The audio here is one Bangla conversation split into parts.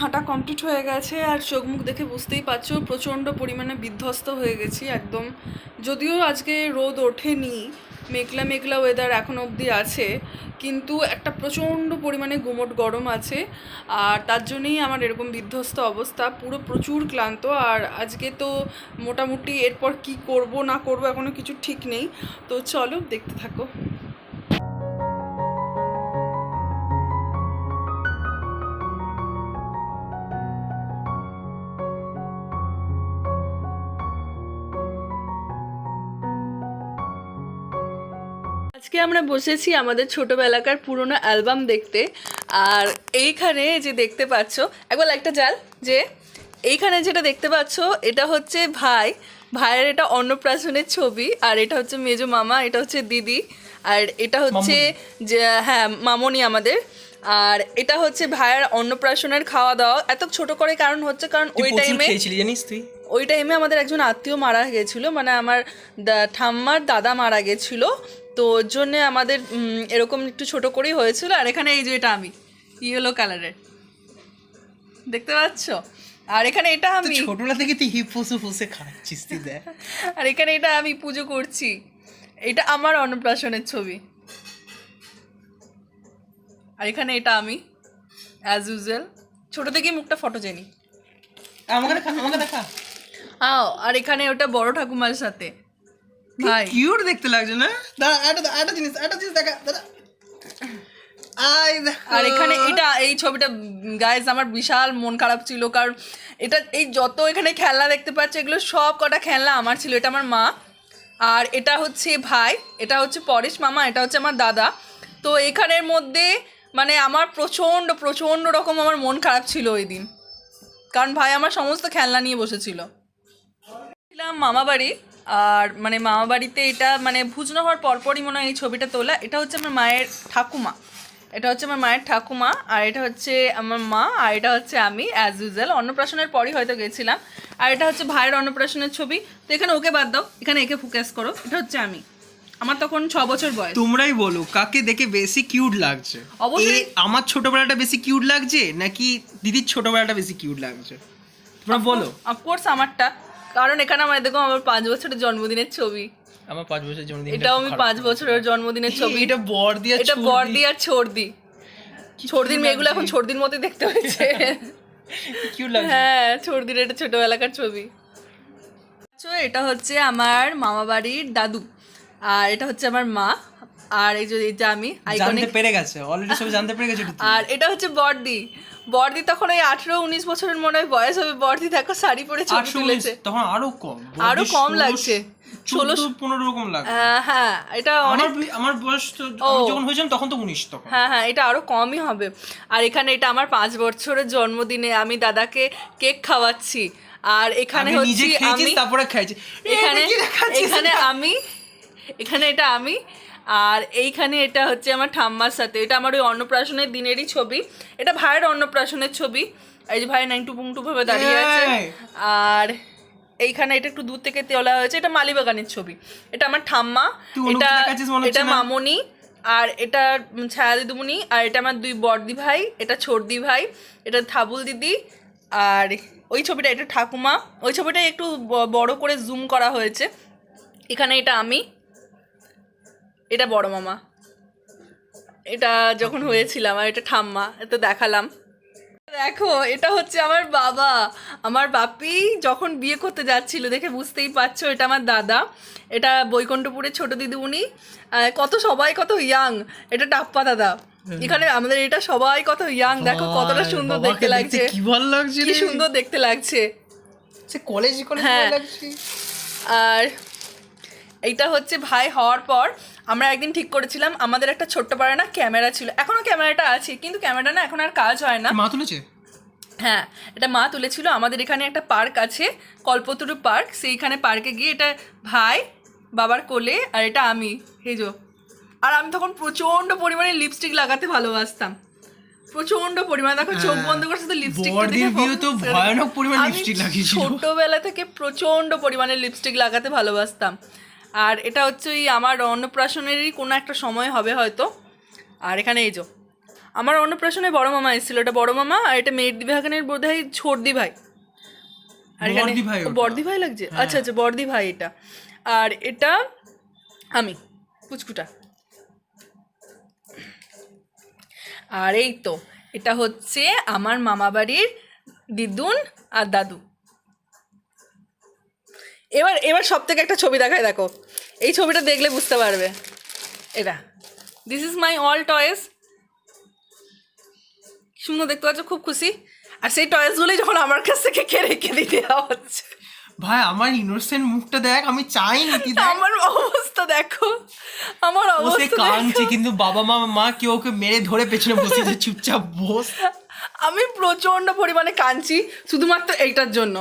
হাঁটা কমপ্লিট হয়ে গেছে আর চোখ মুখ দেখে বুঝতেই পারছো প্রচণ্ড পরিমাণে বিধ্বস্ত হয়ে গেছি একদম। যদিও আজকে রোদ ওঠেনি, মেঘলা মেঘলা ওয়েদার এখনো অবধি আছে, কিন্তু একটা প্রচণ্ড পরিমাণে গুমোট গরম আছে আর তার জন্যই আমার এরকম বিধ্বস্ত অবস্থা, পুরো প্রচুর ক্লান্ত। আর আজকে তো মোটামুটি এরপর কি করব না করব এখনও কিছু ঠিক নেই, তো চলো দেখতে থাকো। আজকে আমরা বসেছি আমাদের ছোটোবেলাকার পুরোনো অ্যালবাম দেখতে। আর এইখানে যে দেখতে পাচ্ছ, একবার একটা জাল, যে এইখানে যেটা দেখতে পাচ্ছ এটা হচ্ছে ভাইয়ের এটা অন্নপ্রাশনের ছবি, আর এটা হচ্ছে মেজো মামা, এটা হচ্ছে দিদি, আর এটা হচ্ছে যে হ্যাঁ মামনি আমাদের। আর এটা হচ্ছে ভাইয়ের অন্নপ্রাশনের খাওয়া দাওয়া। এত ছোট করে কারণ হচ্ছে কারণ ওই টাইমে আমাদের একজন আত্মীয় মারা গেছিলো, মানে আমার ঠাম্মার দাদা মারা গেছিলো, তো ওর জন্যে আমাদের এরকম একটু ছোট করেই হয়েছিল। আর এখানে এই যে এটা আমি ইয়েলো কালারের দেখতে পাচ্ছ, আর এখানে এটা আমি ছোটবেলা থেকে তুই হিপোসে খাচ্ছিস তুই দেখ। আর এখানে এটা আমি পুজো করছি, এটা আমার অন্নপ্রাশনের ছবি। আর এখানে এটা আমি অ্যাজ ইউজুয়াল ছোট থেকেই মুখটা ফটো জানি। আমাকে দেখা। আর এখানে ওটা বড় ঠাকুমার সাথে ভাই, কিউট দেখতে লাগছে না? দাঁড়া, একটা জিনিস দেখা দাঁড়া। আর এখানে এটা এই ছবিটা গাইজ আমার বিশাল মন খারাপ ছিল, কারণ এটা এই যত এখানে খেলনা দেখতে পাচ্ছ এগুলো সব কটা খেলনা আমার ছিল। এটা আমার মা, আর এটা হচ্ছে ভাই, এটা হচ্ছে পরেশ মামা, এটা হচ্ছে আমার দাদা। তো এখানের মধ্যে মানে আমার প্রচণ্ড রকম আমার মন খারাপ ছিল ওই দিন, কারণ ভাই আমার সমস্ত খেলনা নিয়ে বসেছিল। ছিলাম মামা বাড়ি, আর মানে মামা বাড়িতে এটা মানে ভুজনো হওয়ার পরপরই মনে হয় এই ছবিটা তোলা। এটা হচ্ছে আমার মায়ের ঠাকুমা, আর এটা হচ্ছে আমার মা, আর এটা হচ্ছে আমি অ্যাজ ইউজুয়াল অন্নপ্রাশনের পরই হয়তো গেছিলাম। আর এটা হচ্ছে ভাইয়ের অন্নপ্রাশনের ছবি। তো এখানে ওকে বাদ দাও, এখানে একে ফোকাস করো। এটা হচ্ছে আমি, আমার তখন 6 বছর বয়স। তোমরাই বলো কাকে দেখে বেশি কিউট লাগছে। অবশ্যই আমার ছোটবেলাটা বেশি কিউট লাগছে নাকি দিদির ছোটবেলাটা বেশি কিউট লাগছে, তোমরা বলো। অফকোর্স আমারটা, কারণ এখানে আমার দেখো আমার 5 বছরের জন্মদিনের ছবি, আমার 5 বছরের জন্মদিন, এটাও আমি 5 বছরের জন্মদিনের ছবি। এটা বড়দি আর ছোড়দির মেয়েগুলো এখন ছোড়দির মতোই দেখতে হয়েছে। কিউট লাগছে। হ্যাঁ, ছোড়দির এটা ছোটবেলাকার ছবি। এটা হচ্ছে আমার মামা বাড়ির দাদু, আর এটা হচ্ছে আমার মা, আর এই যে এটা আমি জানতে পেরে গেছে অলরেডি, সব জানতে পেরে গেছে। আর এটা হচ্ছে বড়দি তখন ওই 18-19 বছরের মনে হয় বয়স হবে। বড়দি দেখো শাড়ি পরে ছবি তুলেছে, তখন আরো কম লাগছে, 16-15 রকম লাগছে। হ্যাঁ এটা আমার বয়স তো আমি যখন হয়েছিলাম তখন তো 19 তখন। হ্যাঁ এটা আরো কমই হবে। আর এখানে এটা আমার 5 বছরের জন্মদিনে আমি দাদাকে কেক খাওয়াচ্ছি, আর এখানে হচ্ছে আমি তারপরে খাইছি। এখানে এটা আমি, আর এইখানে এটা হচ্ছে আমার ঠাম্মার সাথে। এটা আমার ওই অন্নপ্রাশনের দিনেরই ছবি, এটা ভাইয়ের অন্নপ্রাশনের ছবি। এই যে ভাই নাইটু পুংটু ভাবে দাঁড়িয়ে আছে। আর এইখানে এটা একটু দূর থেকে তোলা হয়েছে, এটা মালিবাগানের ছবি। এটা আমার ঠাম্মা, এটা মামনি, আর এটা ছায়া দিদিমণি, আর এটা আমার 2 বড়দি ভাই, এটা ছোটদি ভাই, এটা থাবুল দিদি। আর ওই ছবিটা এটা ঠাকুমা, ওই ছবিটা একটু বড় করে জুম করা হয়েছে। এখানে এটা আমি, এটা বড় মামা, এটা যখন হয়েছিলাম, আর এটা ঠাম্মা, এটা দেখালাম। দেখো এটা হচ্ছে আমার বাবা, আমার বাপি যখন বিয়ে করতে যাচ্ছিল, দেখে বুঝতেই পারছো এটা আমার দাদা, এটা বৈকুণ্ঠপুরের ছোট দিদিমণি। সবাই কত ইয়াং, এটা টাপ্পা দাদা। এখানে আমাদের এটা সবাই কত ইয়াং, দেখো কতটা সুন্দর দেখতে লাগছে, কি ভালো লাগছে, কি সুন্দর দেখতে লাগছে, সে কলেজ লাগছে। আর এইটা হচ্ছে ভাই হওয়ার পর আমরা একদিন ঠিক করেছিলাম, আমাদের একটা ছোট্ট পাড়া না ক্যামেরা ছিল, এখনো ক্যামেরাটা আছে, কিন্তু ক্যামেরাটা না এখন আর কাজ হয় না। মা তুলেছে? হ্যাঁ, এটা মা তুলেছিল। আমাদের এখানে একটা পার্ক আছে, কল্পতরু পার্ক, সেইখানে পার্কে গিয়ে এটা ভাই বাবার কোলে, আর এটা আমি হেজো। আর আমি তখন প্রচণ্ড পরিমাণে লিপস্টিক লাগাতে ভালোবাসতাম, প্রচণ্ড পরিমাণে। দেখো চোখ বন্ধ করে শুধু লিপস্টিক, ভয়ানক পরিমাণে লিপস্টিক লাগিয়েছিল। ছোটবেলা থেকে প্রচণ্ড পরিমাণে লিপস্টিক লাগাতে ভালোবাসতাম। আর এটা হচ্ছে ওই আমার অন্নপ্রাশনেরই কোনো একটা সময় হবে হয়তো। আর এখানে এই যে আমার অন্নপ্রাশনে বড় মামা এসেছিল, এটা বড় মামা, আর এটা মেহেদি ভাগানের বোধহয় ছোটদি ভাই, আর এখানে বড়দি ভাই ওটা। বড়দি ভাই লাগছে, আচ্ছা আচ্ছা বড়দি ভাই এটা, আর এটা আমি পুচকুটা। আর এই তো এটা হচ্ছে আমার মামা বাড়ির দিদুন আর দাদু। এবার এবার সব থেকে একটা ছবি দেখায়, দেখো এই ছবিটা দেখলে বুঝতে পারবে। এটা this is my all toys, সুন্দর দেখতে পাচ্ছ, খুব খুশি। আর সেই টয়েসগুলোই যখন আমার কাছ থেকে রেখে দিতে হচ্ছে। ভাই আমার ইনোসেন্ট মুখটা দেখ, আমি চাই নাকি আমার অবস্থা দেখো, আমার সে অবস্থা কাঁদছে, দেখো। কিন্তু বাবা মা কেউ ওকে মেরে ধরে পেছনে বসেছে, চুপচাপ বস। আমি প্রচন্ড পরিমাণে কাঁদছি শুধুমাত্র এইটার জন্য,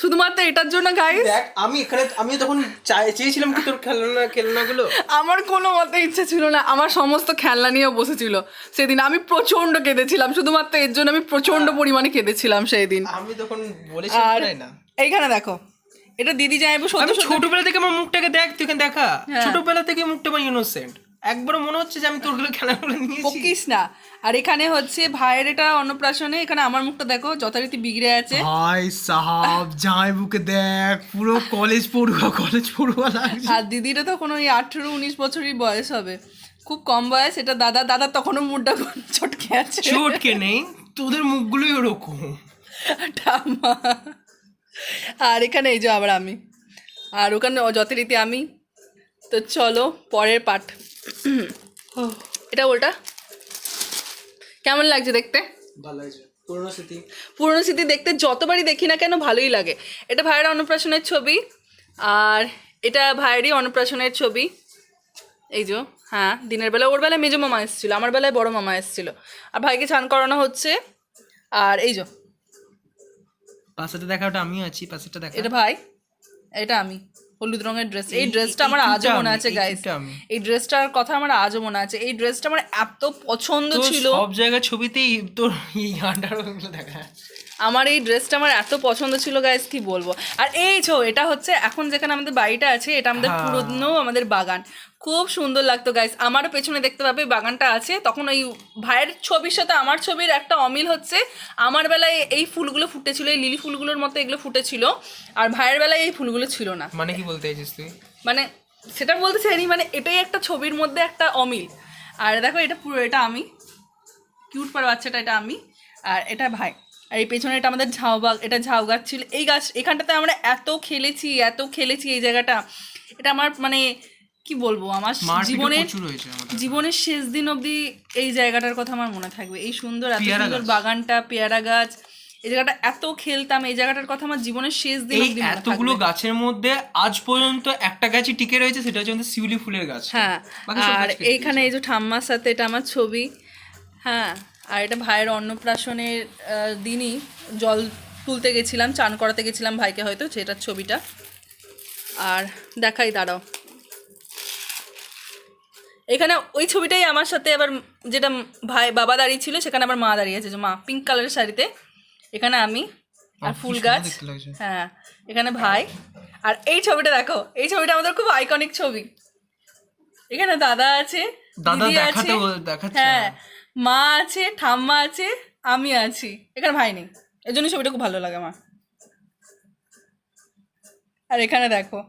শুধুমাত্র এটার জন্য গাইস। দেখ আমি তখন চেয়েছিলাম কি তোর খেলনাগুলো, আমার কোনো মতে ইচ্ছে ছিল না, আমার সমস্ত খেলনা নিয়েও বসেছিল সেদিন। আমি প্রচন্ড কেঁদেছিলাম শুধুমাত্র এর জন্য, আমি প্রচন্ড পরিমাণে কেঁদেছিলাম সেই দিন। আমি তখন বলেছিলাম আর তাই না। এইখানে দেখো এটা দিদি যাইবো আমি সত্যি সত্যি। ছোটবেলা থেকে আমার মুখটাকে দেখ, তুই এখানে দেখা, হ্যাঁ। ছোটবেলা থেকে মুখটা আমার ইনোসেন্ট, একবারও মনে হচ্ছে যে আমি তোর খেলাগুলো নিয়েছি। বকিস না। আর এখানে হচ্ছে ভাইয়ের এটা অন্নপ্রাশনে, এখানে আমার মুখটা দেখো যথারীতি বিগড়ে আছে। ভাই সাহাব জামাই বুকে দেখ, পুরো কলেজ পড়ুয়া লাগছে। আর দিদিরও তখন ওই 18-19 বছরই বয়স হবে, খুব কম বয়স। এটা দাদা তখনও মুখটা চটকে আছে। চটকে নেই, তোদের মুখগুলোই ওরকম। ঠাম্মা। আর এখানে এই যে আবার আমি, আর ওখানে যথারীতি আমি। তো চলো পরের পার্ট। এটা ওটা কেমন লাগছে দেখতে? ভালো হয়েছে, পুরনো স্মৃতি। পুরনো স্মৃতি দেখতে যতবারই দেখি না কেন ভালোই লাগে। এটা ভাইয়ের অন্নপ্রাশনের ছবি, আর এটা ভাইয়েরই অন্নপ্রাশনের ছবি। এই যে হ্যাঁ, দিনের বেলা ওর বেলায় মেজো মামা এসেছিলো, আমার বেলায় বড় মামা এসেছিলো, আর ভাইকে স্নান করানো হচ্ছে। আর এই যে পাশেটা দেখা, ওটা আমিও আছি, পাশেটা দেখা। এটা ভাই, এটা আমি, হলুদ রঙের ড্রেস। এই ড্রেসটা আমার আজও মনে আছে গাইস, এই ড্রেসটার কথা আমার আজও মনে আছে। এই ড্রেসটা আমার এত পছন্দ ছিল, সব জায়গায় ছবিতেই তোর এই আন্ডারগুলো দেখা যাচ্ছে। আমার এই ড্রেসটা আমার এত পছন্দ ছিল গাইস, কি বলবো। আর এই এটা হচ্ছে এখন যেখানে আমাদের বাড়িটা আছে, এটা আমাদের পুরনো আমাদের বাগান, খুব সুন্দর লাগতো গাইস। আমারও পেছনে দেখতে পাবে বাগানটা আছে। তখন ওই ভাইয়ের ছবির সাথে আমার ছবির একটা অমিল হচ্ছে, আমার বেলায় এই ফুলগুলো ফুটেছিল, এই লিলি ফুলগুলোর মতো এগুলো ফুটেছিল, আর ভাইয়ের বেলায় এই ফুলগুলো ছিল না। মানে কি বলতে চাইছিস তুই? মানে সেটা বলতে চাইনি, মানে এটাই একটা ছবির মধ্যে একটা অমিল। আর দেখো এটা পুরো, এটা আমি, কিউট পার বাচ্চাটা, এটা আমি, আর এটা ভাই। আর এই পেছনে এটা আমাদের ঝাউবাগ, এটা ঝাউ গাছ ছিল। এই গাছ, এখানটাতে আমরা এত খেলেছি এই জায়গাটা। এটা আমার মানে কি বলবো, আমার জীবনের শেষ দিন অবধি এই জায়গাটার কথা আমার মনে থাকবে। এই সুন্দর এত সুন্দর বাগানটা, পেয়ারা গাছ, এই জায়গাটা এত খেলতাম, এই জায়গাটার কথা আমার জীবনের শেষ দিন অবধি মনে থাকবে। এতগুলো গাছের মধ্যে আজ পর্যন্ত একটা গাছই টিকে রয়েছে, সেটা হচ্ছে আমাদের শিউলি ফুলের গাছ। হ্যাঁ, আর এইখানে এই যে ঠাম্মার সাথে এটা আমার ছবি। হ্যাঁ, আর এটা ভাইয়ের অন্নপ্রাশনের দিনই জল তুলতে গেছিলাম, চান করাতে গেছিলাম ভাইকে হয়তো, সেটার ছবিটা। আর দেখাই, দাঁড়াও, এখানে ওই ছবিটাই আমার সাথে আবার, যেটা বাবা দাঁড়িয়ে ছিল সেখানে আবার মা দাঁড়িয়ে আছে, যে মা পিঙ্ক কালারের শাড়িতে, এখানে আমি, আর ফুল গাছ। হ্যাঁ, এখানে ভাই। আর এই ছবিটা দেখো, এই ছবিটা আমাদের খুব আইকনিক ছবি। এখানে দাদা আছে, দিদি আছে, হ্যাঁ, মা আছে, ঠাম্মা আছে, আমি আছি, এখানে ভাই নেই, এই জন্য ছবিটা খুব ভালো লাগে আমার। আর এখানে দেখো,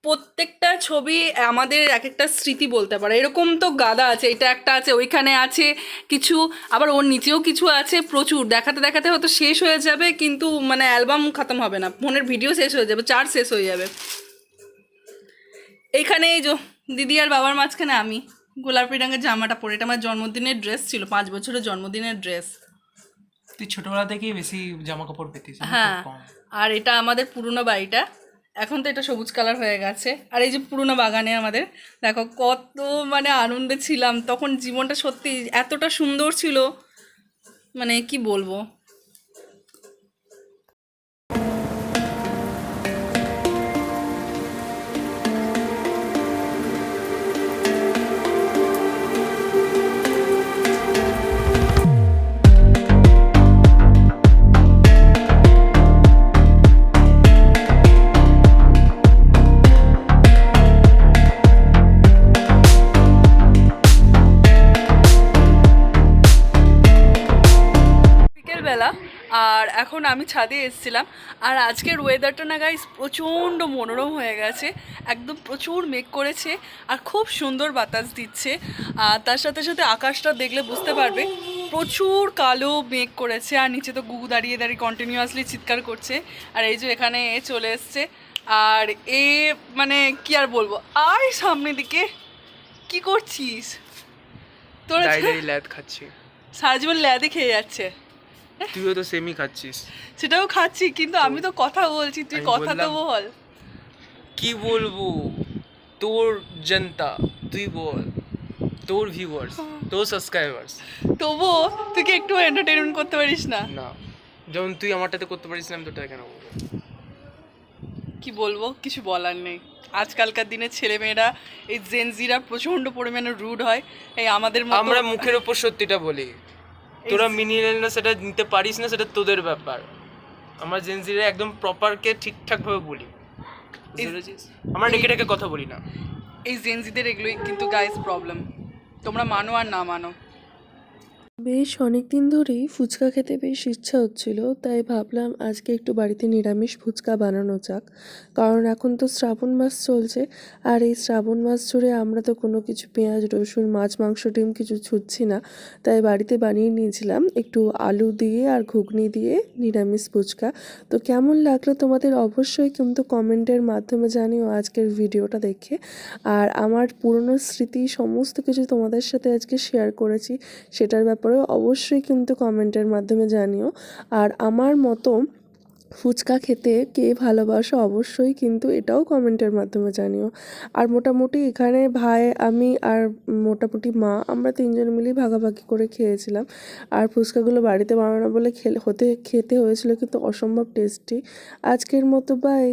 প্রত্যেকটা ছবি আমাদের এক একটা স্মৃতি বলতে পারে। এরকম তো গাদা আছে, এটা একটা আছে, ওইখানে আছে কিছু, আবার ওর নিচেও কিছু আছে, প্রচুর। দেখাতে দেখাতে হয়তো শেষ হয়ে যাবে, কিন্তু মানে অ্যালবাম খতম হবে না, ফোনের ভিডিও শেষ হয়ে যাবে, চার্জ শেষ হয়ে যাবে। এইখানে এই যে দিদি আর বাবার মাঝখানে আমি, গোলাপি রঙের জামাটা পরে, এটা আমার জন্মদিনের ড্রেস ছিল, 5 বছরের জন্মদিনের ড্রেস। তুই ছোটবেলা থেকেই বেশি জামা কাপড় পেতিস। হ্যাঁ, আর এটা আমাদের পুরনো বাড়িটা, এখন তো এটা সবুজ কালার হয়ে গেছে। আর এই যে পুরনো বাগানে আমাদের, দেখো কত মানে আনন্দে ছিলাম তখন, জীবনটা সত্যি এতটা সুন্দর ছিল, মানে কি বলবো। এখন আমি ছাদে এসেছিলাম, আর আজকের ওয়েদারটা না গাইস প্রচণ্ড মনোরম হয়ে গেছে, একদম প্রচুর মেঘ করেছে আর খুব সুন্দর বাতাস দিচ্ছে। আর তার সাথে সাথে আকাশটা দেখলে বুঝতে পারবে প্রচুর কালো মেঘ করেছে, আর নিচে তো গুগু দাঁড়িয়ে দাঁড়িয়ে কন্টিনিউয়াসলি চিৎকার করছে। আর এই যে এখানে এ চলে এসছে, আর এ মানে কি আর বলবো, আয় সামনের দিকে। কি করছিস তোরা? ল্যাদ খাচ্ছি, সারা জীবন ল্যাদে খেয়ে যাচ্ছে। তুইও তো সেমই খাচ্ছিস। সেটাও খাচ্ছি, কিন্তু আমি তো কথা বলছি, তুই কথা তো বল। কি বলবো, তোর জনতা, তুই বল, তোর ভিউয়ার্স, তোর সাবস্ক্রাইবার্স। তবুও তুই কি একটু এন্টারটেইনমেন্ট করতে পারিস না? না, যেমন তুই আমারটাতে করতে পারিস না, আমি তোরটাতে কেন বলবো? কি বলবো, কিছু বলার নেই। আজকালকার দিনে ছেলেমেয়েরা, এই জেনজিরা প্রচন্ড পরিমাণে রুড হয়। এই আমাদের মতো আমরা মুখের ওপর সত্যিটা বলি, তোরা মিনিয়ে না সেটা নিতে পারিস না, সেটা তোদের ব্যাপার। আমরা জেনজিরা একদম প্রপারকে ঠিকঠাক ভাবে বলি, আমরা ডেকে ডেকে কথা বলি না। এই জেনজিদের এগুলোই কিন্তু গাইস প্রবলেম, তোমরা মানো আর না মানো। বেশ অনেক দিন ধরেই ফুচকা খেতে বেশ ইচ্ছা হচ্ছিল, তাই ভাবলাম আজকে একটু বাড়িতে নিরামিষ ফুচকা বানানো যাক। কারণ এখন তো শ্রাবণ মাস চলছে, আর এই শ্রাবণ মাস জুড়ে আমরা তো কোনো কিছু পেঁয়াজ রসুন মাছ মাংস ডিম কিছু ছুঁচ্ছি না। তাই বাড়িতে বানিয়ে নিয়েছিলাম একটু আলু দিয়ে আর ঘুগনি দিয়ে নিরামিষ ফুচকা। তো কেমন লাগলো তোমাদের অবশ্যই কিন্তু কমেন্টের মাধ্যমে জানিও আজকের ভিডিওটা দেখে। আর আমার পুরনো স্মৃতি সমস্ত কিছু তোমাদের সাথে আজকে শেয়ার করেছি, সেটার ব্যাপারেও অবশ্যই কিন্তু কমেন্টের মাধ্যমে জানিও। আর আমার মতো ফুচকা খেতে কে ভালোবাসো অবশ্যই কিন্তু এটাও কমেন্টের মাধ্যমে জানিও। আর মোটামুটি এখানে ভাই আমি আর মোটামুটি মা আমরা তিনজন মিলেই ভাগাভাগি করে খেয়েছিলাম। আর ফুচকাগুলো বাড়িতে বানানো বলে খেতে হয়েছিল কিন্তু অসম্ভব টেস্টি। আজকের মতো বাই।